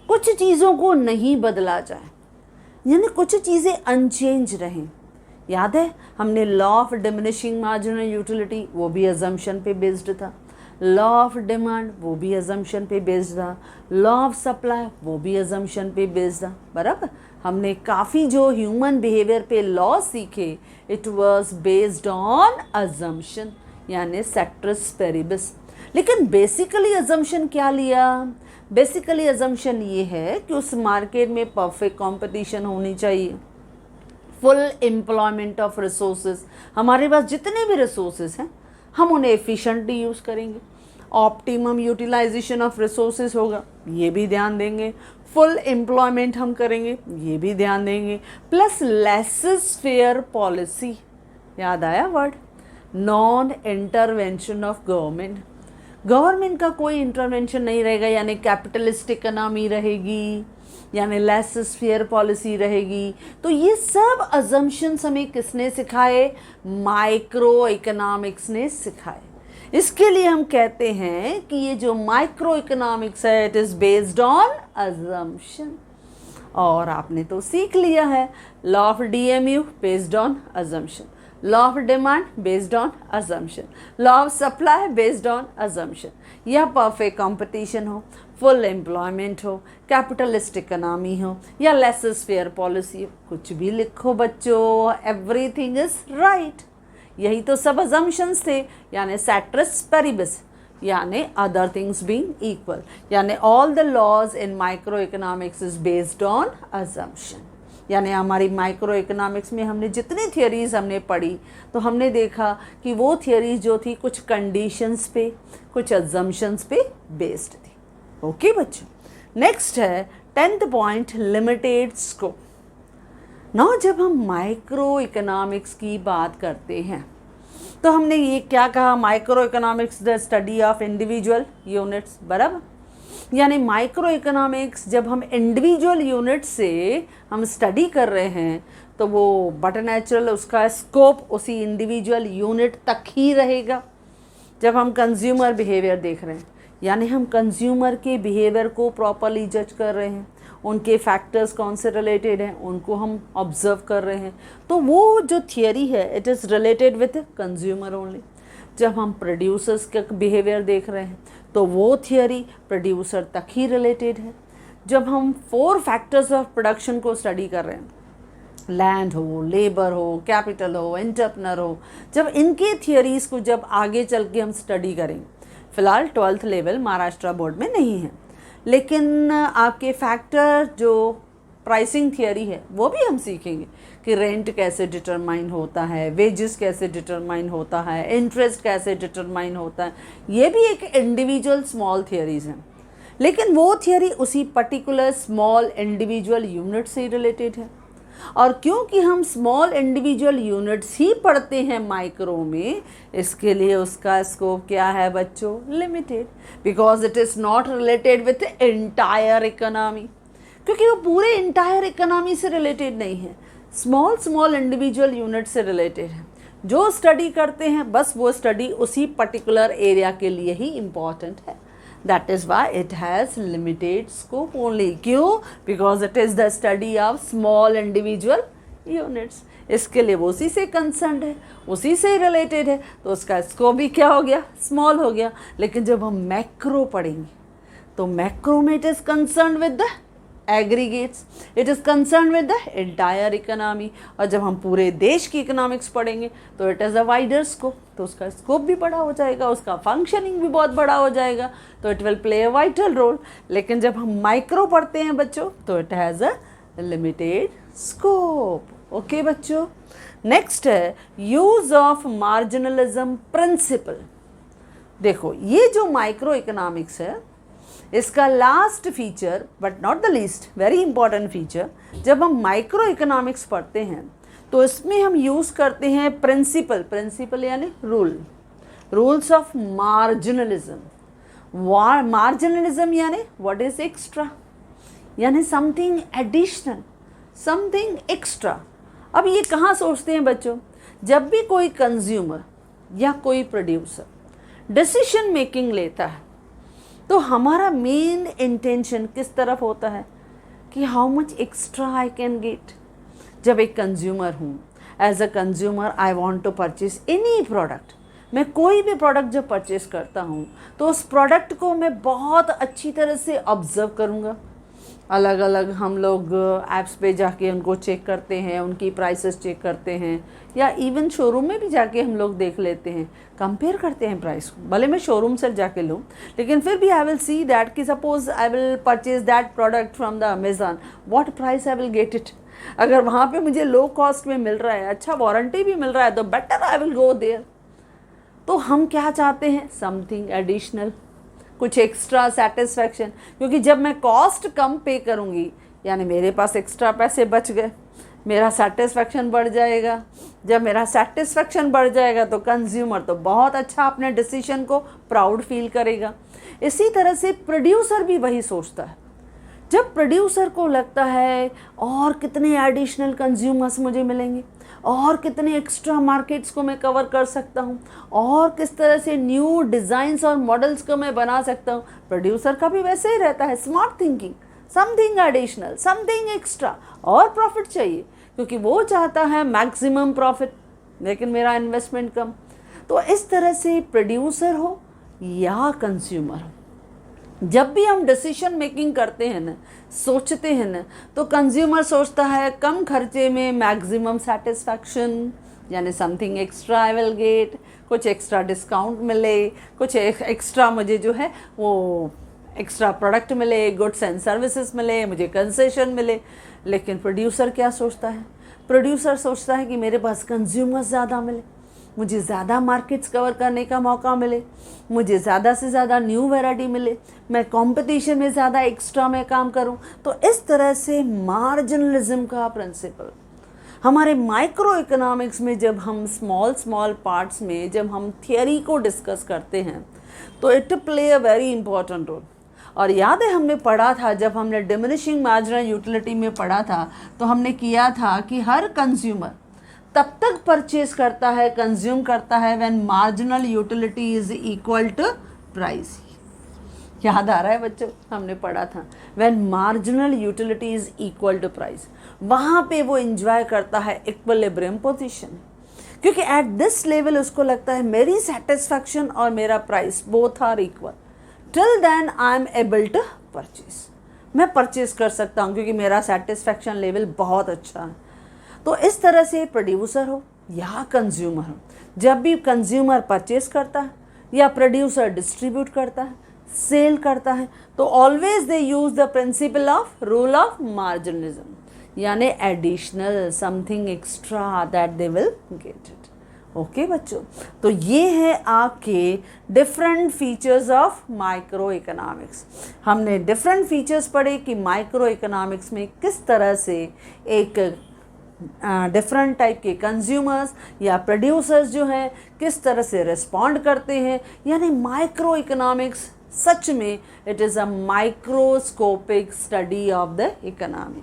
कुछ चीज़ों को नहीं बदला जाए, यानी कुछ चीज़ें अनचेंज रहें। याद है हमने law of diminishing marginal utility, वो भी अजम्पशन पे बेस्ड था। लॉ ऑफ डिमांड, वो भी अजम्पशन पे बेस्ड था। लॉ ऑफ सप्लाई, वो भी अजम्पशन पे बेस्ड था। बराबर, हमने काफ़ी जो ह्यूमन बिहेवियर पे लॉ सीखे, it was based on assumption, यानी सेक्टर्स पेरिबस। लेकिन बेसिकली अजम्पशन क्या लिया? बेसिकली अजम्पशन ये है कि उस मार्केट में परफेक्ट कंपटीशन होनी चाहिए, फुल एम्प्लॉयमेंट ऑफ रिसोर्सेज, हमारे पास जितने भी रिसोर्सेज हैं हम उन्हें एफिशिएंटली यूज़ करेंगे, ऑप्टिमम यूटिलाइजेशन ऑफ रिसोर्सेज होगा, ये भी ध्यान देंगे, फुल एम्प्लॉयमेंट हम करेंगे, ये भी ध्यान देंगे, प्लस लेसेस फेयर पॉलिसी। याद आया word? Non intervention of government, government का कोई इंटरवेंशन नहीं रहेगा, यानी कैपिटलिस्टिक इकोनॉमी रहेगी, यानी लेसेस फेयर पॉलिसी रहेगी। तो ये सब अजम्पशंस हमें किसने सिखाए? माइक्रो इकोनॉमिक्स ने सिखाए। इसके लिए हम कहते हैं कि ये जो माइक्रो इकोनॉमिक्स है it is based on assumption. और आपने तो सीख लिया है, law of DMU based on assumption, law of demand based on assumption, law of supply based on assumption. या परफेक्ट कंपटीशन हो, फुल एम्प्लॉयमेंट हो, कैपिटलिस्ट इकोनॉमी हो, या लेसेस फेयर पॉलिसी हो, कुछ भी लिखो बच्चों, एवरीथिंग इज राइट। यही तो सब अजम्पशंस थे, यानी सेक्टर्स पेरिबस, यानी अदर थिंग्स बीइंग इक्वल, यानी all the laws in micro economics is based on assumption. यानी हमारी माइक्रो इकोनॉमिक्स में हमने जितनी थियरीज हमने पढ़ी तो हमने देखा कि वो थियरीज जो थी कुछ कंडीशंस पे, कुछ अजम्पशंस पे बेस्ड थी। ओके बच्चों, नेक्स्ट है 10th पॉइंट, लिमिटेड स्कोप। ना जब हम माइक्रो इकोनॉमिक्स की बात करते हैं तो हमने ये क्या कहा, micro economics the study of individual units, बराबर। यानी माइक्रो इकोनॉमिक्स जब हम इंडिविजुअल यूनिट से हम स्टडी कर रहे हैं तो वो बट नेचुरल उसका स्कोप उसी इंडिविजुअल यूनिट तक ही रहेगा। जब हम कंज्यूमर बिहेवियर देख रहे हैं, यानी हम कंज्यूमर के बिहेवियर को प्रॉपरली जज कर रहे हैं, उनके फैक्टर्स कौन से रिलेटेड हैं उनको हम ऑब्जर्व कर रहे हैं, तो वो जो थियरी है it is related with consumer only. जब हम प्रोड्यूसर्स का बिहेवियर देख रहे हैं तो वो थियरी प्रोड्यूसर तक ही रिलेटेड है। जब हम 4 फैक्टर्स ऑफ प्रोडक्शन को स्टडी कर रहे हैं, लैंड हो, लेबर हो, कैपिटल हो, एंटरप्रेन्योर हो, जब इनके थियरीज़ को जब आगे चल के हम स्टडी करें, फ़िलहाल 12th लेवल महाराष्ट्र बोर्ड में नहीं है, लेकिन आपके फैक्टर जो प्राइसिंग थियरी है वो भी हम सीखेंगे कि रेंट कैसे डिटरमाइन होता है, वेजेस कैसे डिटरमाइन होता है, इंटरेस्ट कैसे डिटरमाइन होता है। ये भी एक इंडिविजुअल स्मॉल थियरीज़ हैं, लेकिन वो थियरी उसी पर्टिकुलर स्मॉल इंडिविजुअल यूनिट से रिलेटेड है। और क्योंकि हम स्मॉल इंडिविजुअल यूनिट्स ही पढ़ते हैं माइक्रो में, इसके लिए उसका स्कोप क्या है बच्चों, limited, because it is not related with entire economy, क्योंकि वो पूरे इंटायर इकोनॉमी से रिलेटेड नहीं है, स्मॉल इंडिविजुअल यूनिट से रिलेटेड है। जो स्टडी करते हैं बस वो स्टडी उसी पर्टिकुलर एरिया के लिए ही इम्पॉर्टेंट है। That is why it has limited scope only. क्यों? Because it is the study of small individual units. इसके लिए वो उसी से कंसर्न है, उसी से रिलेटेड है, तो उसका स्कोप भी क्या हो गया, स्मॉल हो गया। लेकिन जब हम मैक्रो पढ़ेंगे तो मैक्रो में it is concern with the aggregates, it is concern with the entire economy. और जब हम पूरे देश की इकोनॉमिक्स पढ़ेंगे तो it is a wider scope, तो उसका स्कोप भी बड़ा हो जाएगा, उसका फंक्शनिंग भी बहुत बड़ा हो जाएगा, तो it will play a vital role. लेकिन जब हम माइक्रो पढ़ते हैं बच्चों तो it has a limited scope. Okay बच्चों, नेक्स्ट है यूज़ ऑफ मार्जिनलिज्म प्रिंसिपल। देखो ये जो माइक्रो इकोनॉमिक्स है इसका last feature but not the least very important feature, जब हम माइक्रो इकोनॉमिक्स पढ़ते हैं तो इसमें हम यूज़ करते हैं प्रिंसिपल यानी रूल्स ऑफ मार्जिनलिज्म। मार्जिनलिज्म यानी व्हाट इज एक्स्ट्रा, यानी समथिंग एडिशनल, समथिंग एक्स्ट्रा। अब ये कहाँ सोचते हैं बच्चों, जब भी कोई कंज्यूमर या कोई प्रोड्यूसर डिसीजन मेकिंग लेता है तो हमारा मेन इंटेंशन किस तरफ होता है कि how much extra I can get. जब एक कंज्यूमर हूँ, as a consumer I want to purchase any product, मैं कोई भी प्रोडक्ट जब परचेज करता हूँ तो उस प्रोडक्ट को मैं बहुत अच्छी तरह से ऑब्ज़र्व करूँगा। अलग अलग हम लोग ऐप्स पे जाके उनको चेक करते हैं, उनकी प्राइसेस चेक करते हैं, या इवन शोरूम में भी जाके हम लोग देख लेते हैं, कंपेयर करते हैं प्राइस को। भले मैं शोरूम से जाके लूँ लेकिन फिर भी आई विल सी दैट कि suppose I will purchase that product from the Amazon, what price I will get it. अगर वहाँ पे मुझे लो कॉस्ट में मिल रहा है, अच्छा वारंटी भी मिल रहा है, तो better I will go there. तो हम क्या चाहते हैं, समथिंग एडिशनल, कुछ एक्स्ट्रा सेटिस्फैक्शन, क्योंकि जब मैं कॉस्ट कम पे करूँगी यानी मेरे पास एक्स्ट्रा पैसे बच गए, मेरा सेटिस्फैक्शन बढ़ जाएगा। जब मेरा सेटिस्फैक्शन बढ़ जाएगा तो कंज्यूमर तो बहुत अच्छा अपने डिसीजन को प्राउड फील करेगा। इसी तरह से प्रोड्यूसर भी वही सोचता है। जब प्रोड्यूसर को लगता है और कितने एडिशनल कंज्यूमर्स मुझे मिलेंगे, और कितने एक्स्ट्रा मार्केट्स को मैं कवर कर सकता हूँ, और किस तरह से न्यू डिज़ाइंस और मॉडल्स को मैं बना सकता हूँ, प्रोड्यूसर का भी वैसे ही रहता है, smart thinking, something additional, something extra, और प्रॉफिट चाहिए, क्योंकि वो चाहता है मैक्सिमम प्रॉफिट लेकिन मेरा इन्वेस्टमेंट कम। तो इस तरह से प्रोड्यूसर हो या कंज्यूमर हो, जब भी हम डिसीजन मेकिंग करते हैं ना, सोचते हैं ना, तो कंज्यूमर सोचता है कम खर्चे में मैक्सिमम सेटिस्फैक्शन, यानी something extra I will get. कुछ एक्स्ट्रा डिस्काउंट मिले, कुछ एक्स्ट्रा मुझे जो है वो एक्स्ट्रा प्रोडक्ट मिले, गुड्स एंड सर्विसेज मिले, मुझे कंसेशन मिले। लेकिन प्रोड्यूसर क्या सोचता है? प्रोड्यूसर सोचता है कि मेरे पास कंज्यूमर्स ज़्यादा मिले, मुझे ज़्यादा मार्केट्स कवर करने का मौका मिले, मुझे ज़्यादा से ज़्यादा न्यू वैरायटी मिले, मैं कंपटीशन में ज़्यादा एक्स्ट्रा में काम करूं। तो इस तरह से मार्जिनलिज्म का प्रिंसिपल हमारे माइक्रो इकोनॉमिक्स में, जब हम स्मॉल पार्ट्स में जब हम थियरी को डिस्कस करते हैं तो it play a very important role. और याद है हमने पढ़ा था, जब हमने डिमिनिशिंग मार्जिनल यूटिलिटी में पढ़ा था, तो हमने किया था कि हर कंज्यूमर तब तक परचेज करता है, कंज्यूम करता है, when marginal utility is equal to price. याद आ रहा है बच्चों? हमने पढ़ा था when marginal utility is equal to price, वहाँ पे वो एंजॉय करता है इक्विलिब्रियम पोजीशन, क्योंकि एट दिस लेवल उसको लगता है मेरी सेटिस्फैक्शन और मेरा price both are equal, till then I am able to purchase. मैं परचेज कर सकता हूँ क्योंकि मेरा सेटिस्फैक्शन लेवल बहुत अच्छा है। तो इस तरह से प्रोड्यूसर हो या कंज्यूमर हो, जब भी कंज्यूमर परचेज करता है या प्रोड्यूसर डिस्ट्रीब्यूट करता है, सेल करता है, तो always they use the principle of rule of marginalism, यानी additional something extra that they will get it. Okay बच्चों, तो ये है आपके different features of micro economics. हमने डिफरेंट फीचर्स पढ़े कि माइक्रो इकोनॉमिक्स में किस तरह से एक डिफरेंट टाइप के कंज्यूमर्स या प्रोड्यूसर्स जो हैं किस तरह से रिस्पॉन्ड करते हैं। यानी माइक्रो इकोनॉमिक्स सच में it is a microscopic study of the economy,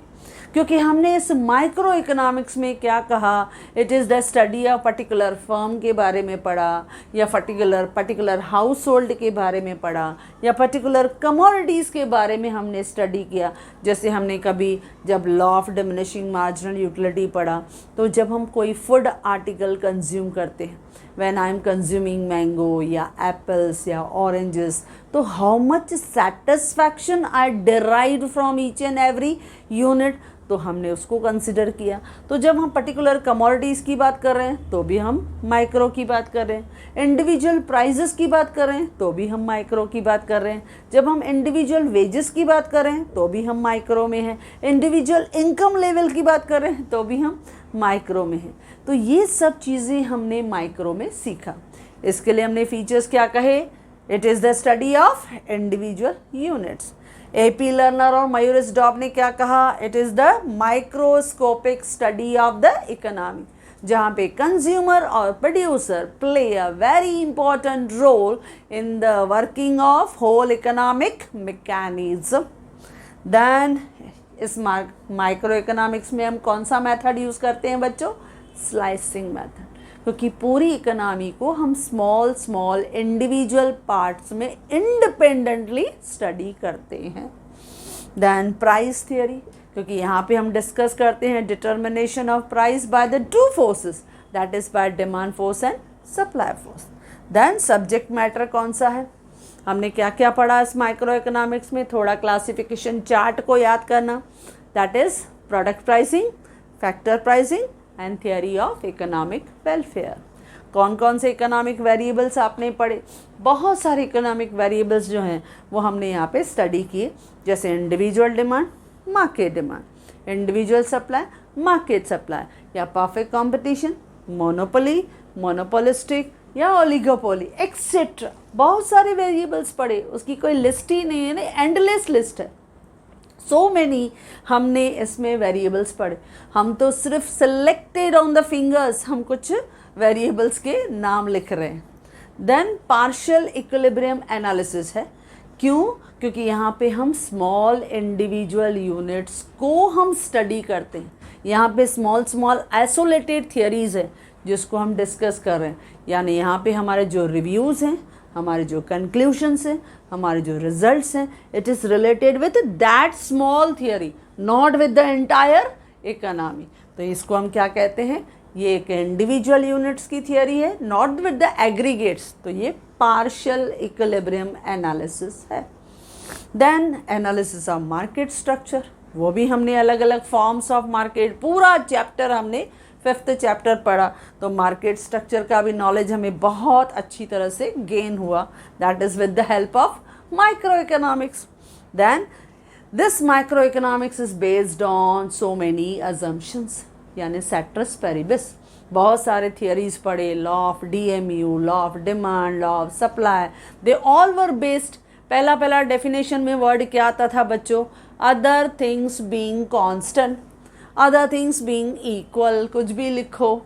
क्योंकि हमने इस माइक्रो इकोनॉमिक्स में क्या कहा, it is the study of particular firm के बारे में पढ़ा, या पर्टिकुलर हाउस होल्ड के बारे में पढ़ा, या पर्टिकुलर कमोडिटीज़ के बारे में हमने स्टडी किया। जैसे हमने कभी जब law of diminishing marginal utility पढ़ा, तो जब हम कोई फूड आर्टिकल कंज्यूम करते हैं, when I am consuming mango या एप्पल्स या ऑरेंजेस, तो how much satisfaction I derive from each and every unit, तो हमने उसको कंसिडर किया। तो जब हम पर्टिकुलर कमोडिटीज़ की बात कर रहे हैं तो भी हम माइक्रो की बात कर रहे हैं, इंडिविजुअल प्राइजेस की बात कर रहे हैं तो भी हम माइक्रो की बात कर रहे हैं, जब हम इंडिविजुअल वेजेस की बात कर रहे हैं तो भी हम माइक्रो में हैं, इंडिविजुअल इनकम लेवल की बात कर रहे हैं तो भी हम माइक्रो में हैं। तो ये सब चीज़ें हमने माइक्रो में सीखा। इसके लिए हमने फीचर्स क्या कहे, it is the study of individual units. AP Lerner और मयूरिस डॉब ने क्या कहा, it is the microscopic study of the economy, जहाँ पे कंज्यूमर और producer play a very important role in the working of whole economic mechanism. Then इस micro economics में हम कौन सा मेथड यूज़ करते हैं बच्चों, स्लाइसिंग मेथड, क्योंकि पूरी इकोनॉमी को हम स्मॉल इंडिविजुअल पार्ट्स में इंडिपेंडेंटली स्टडी करते हैं। देन प्राइस थियरी, क्योंकि यहाँ पे हम डिस्कस करते हैं determination of price by the two forces, that is by demand force and supply force. Then subject matter कौन सा है, हमने क्या क्या पढ़ा इस माइक्रो इकोनॉमिक्स में, थोड़ा क्लासिफिकेशन चार्ट को याद करना, that is product pricing, factor pricing and theory of economic welfare. कौन कौन से इकोनॉमिक वेरिएबल्स आपने पढ़े, बहुत सारे इकोनॉमिक वेरिएबल्स जो हैं वो हमने यहाँ पे स्टडी किए, जैसे individual demand, market demand, individual supply, market supply, या परफेक्ट कंपटीशन, मोनोपोली, मोनोपोलिस्टिक या ओलिगोपोली एक्सेट्रा। बहुत सारे वेरिएबल्स पढ़े, उसकी कोई लिस्ट ही नहीं है, एंडलेस लिस्ट है, सो मैनी हमने इसमें वेरिएबल्स पढ़े। हम तो सिर्फ सिलेक्टेड ऑन द फिंगर्स हम कुछ वेरिएबल्स के नाम लिख रहे हैं। देन पार्शियल इक्विलिब्रियम एनालिसिस है, क्यों, क्योंकि यहाँ पे हम स्मॉल इंडिविजुअल यूनिट्स को हम स्टडी करते हैं। यहाँ पे स्मॉल आइसोलेटेड थियरीज है जिसको हम डिस्कस कर रहे हैं, यानी यहाँ पे हमारे जो रिव्यूज़ हैं, हमारे जो कंक्लूशंस हैं, हमारे जो रिजल्ट्स हैं, it is related with that small theory, not with the entire economy. तो इसको हम क्या कहते हैं, ये एक इंडिविजुअल यूनिट्स की थियरी है, नॉट विद द एग्रीगेट्स, तो ये पार्शियल इक्विलिब्रियम एनालिसिस है। Then analysis of market structure, वो भी हमने अलग अलग फॉर्म्स ऑफ मार्केट, पूरा चैप्टर हमने 5th चैप्टर पढ़ा तो मार्केट स्ट्रक्चर का भी नॉलेज हमें बहुत अच्छी तरह से गेन हुआ, that is with the help of micro economics. Then this micro economics is based on so many assumptions, यानी सेट्रस पेरिबिस. बहुत सारे थियरीज पढ़े, law of DMU, law of demand, law of supply, they all were based. पहला definition में word क्या आता था बच्चों? Other things being constant, other things being equal, कुछ भी लिखो.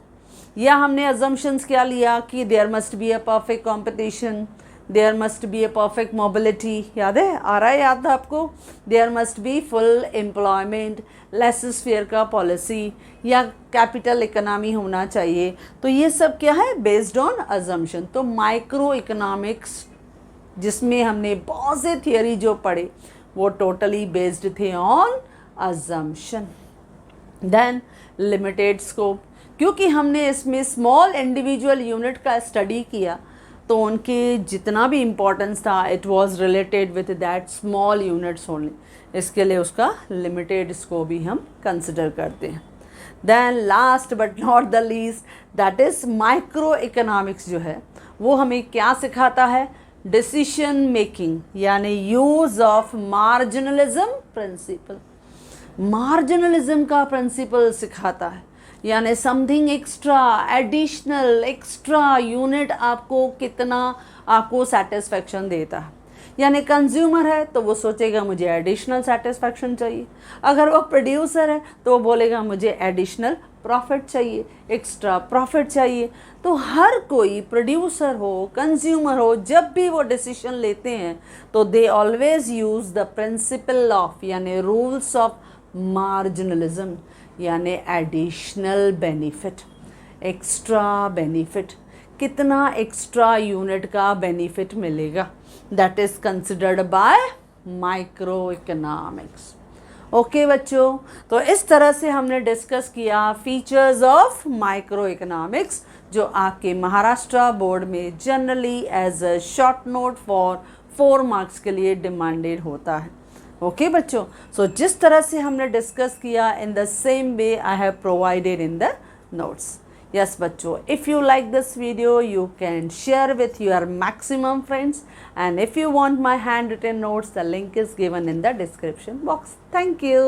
या हमने अजम्पशंस क्या लिया कि there must be a perfect competition, there must be a perfect mobility. याद है? आ रहा है याद आपको? There must be full employment, laissez faire का पॉलिसी, या कैपिटल इकोनॉमी होना चाहिए. तो ये सब क्या है? Based on assumption. तो माइक्रो इकोनॉमिक्स जिसमें हमने बहुत से थियरी जो पढ़े वो टोटली बेस्ड थे on assumption. Then limited scope, क्योंकि हमने इसमें स्मॉल इंडिविजुअल यूनिट का स्टडी किया तो उनके जितना भी इम्पोर्टेंस था it was related with that small units only. इसके लिए उसका लिमिटेड स्कोप भी हम कंसिडर करते हैं. Then last but not the least, that is micro economics जो है वो हमें क्या सिखाता है? डिसीशन मेकिंग, यानी use of marginalism principle. Marginalism का प्रिंसिपल सिखाता है, यानी something extra, additional, extra unit आपको कितना आपको सेटिस्फेक्शन देता है. यानी कंज्यूमर है तो वो सोचेगा मुझे एडिशनल सेटिस्फेक्शन चाहिए, अगर वो प्रोड्यूसर है तो वो बोलेगा मुझे एडिशनल प्रॉफिट चाहिए, एक्स्ट्रा प्रॉफिट चाहिए. तो हर कोई प्रोड्यूसर हो, कंज्यूमर हो, जब भी वो डिसीजन लेते हैं तो they always use the principle of, यानी रूल्स ऑफ मार्जिनलिज्म, यानी एडिशनल बेनिफिट, एक्स्ट्रा बेनिफिट. कितना एक्स्ट्रा यूनिट का बेनिफिट मिलेगा, that is considered bye micro economics. Okay बच्चों, तो इस तरह से हमने डिस्कस किया फीचर्स ऑफ माइक्रो इकोनॉमिक्स जो आपके महाराष्ट्र बोर्ड में generally as a short note for 4 marks के लिए डिमांडेड होता है. ओके बच्चों, सो जिस तरह से हमने डिस्कस किया in the same way I have provided in the notes. Yes बच्चों, if you like this video you can share with your maximum friends, and if you want my handwritten notes the link is given in the description box. Thank you.